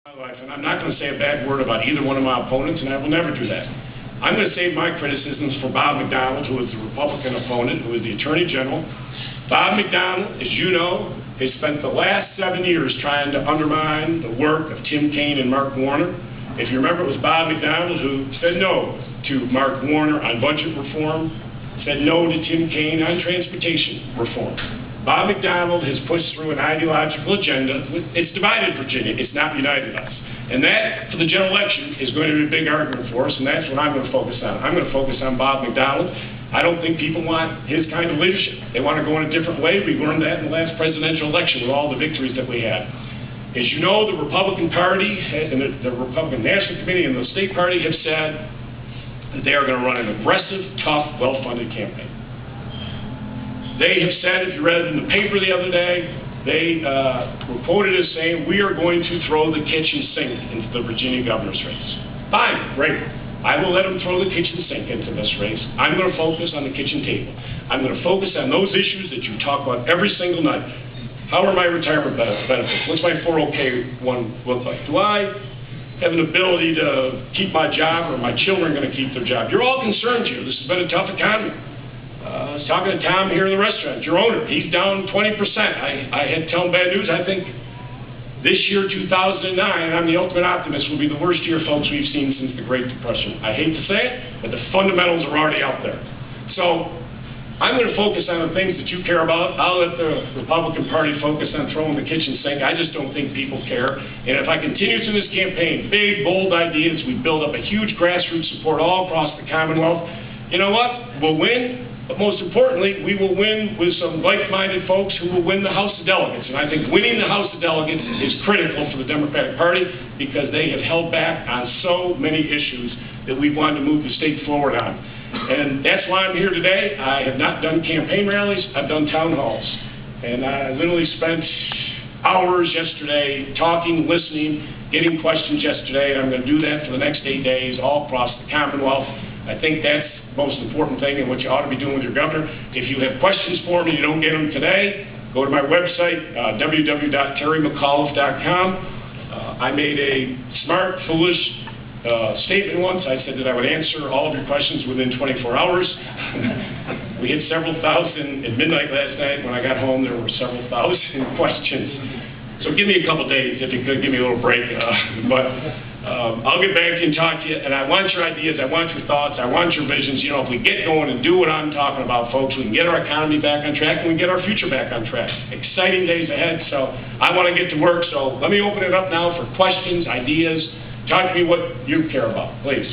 My life, and I'm not going to say a bad word about either one of my opponents, and I will never do that. I'm going to save my criticisms for Bob McDonald, who is the Republican opponent, who is the Attorney General. Bob McDonald, as you know, has spent the last 7 years trying to undermine the work of Tim Kaine and Mark Warner. If you remember, it was Bob McDonald who said no to Mark Warner on budget reform, said no to Tim Kaine on transportation reform. Bob McDonald has pushed through an ideological agenda. It's divided Virginia. It's not united us. And that, for the general election, is going to be a big argument for us, and that's what I'm going to focus on. I'm going to focus on Bob McDonald. I don't think people want his kind of leadership. They want to go in a different way. We learned that in the last presidential election with all the victories that we had. As you know, the Republican Party and the Republican National Committee and the State Party have said that they are going to run an aggressive, tough, well-funded campaign. They have said, if you read it in the paper the other day, they were quoted as saying, we are going to throw the kitchen sink into the Virginia governor's race. Fine, great. I will let them throw the kitchen sink into this race. I'm going to focus on the kitchen table. I'm going to focus on those issues that you talk about every single night. How are my retirement benefits? What's my 401k look like? Do I have an ability to keep my job, or are my children going to keep their job? You're all concerned here. This has been a tough economy. I was talking to Tom here in the restaurant, your owner. He's down 20%. I had tell him bad news. I think this year, 2009, and I'm the ultimate optimist, will be the worst year, folks, we've seen since the Great Depression. I hate to say it, but the fundamentals are already out there. So I'm going to focus on the things that you care about. I'll let the Republican Party focus on throwing the kitchen sink. I just don't think people care. And if I continue through this campaign, big, bold ideas, we build up a huge grassroots support all across the Commonwealth. You know what? We'll win. But most importantly, we will win with some like-minded folks who will win the House of Delegates. And I think winning the House of Delegates is critical for the Democratic Party because they have held back on so many issues that we wanted to move the state forward on. And that's why I'm here today. I have not done campaign rallies. I've done town halls. And I literally spent hours yesterday talking, listening, getting questions yesterday. And I'm going to do that for the next 8 days all across the Commonwealth. I think that's the most important thing and what you ought to be doing with your governor. If you have questions for me and you don't get them today, go to my website, www.terrymccauliffe.com. I made a smart, foolish statement once. I said that I would answer all of your questions within 24 hours. We hit several thousand at midnight last night. When I got home, there were several thousand questions. So give me a couple days if you could, give me a little break. I'll get back to you and talk to you, and I want your ideas, I want your thoughts, I want your visions. You know, if we get going and do what I'm talking about, folks, we can get our economy back on track and we can get our future back on track. Exciting days ahead, so I want to get to work. So let me open it up now for questions, ideas. Talk to me what you care about, please.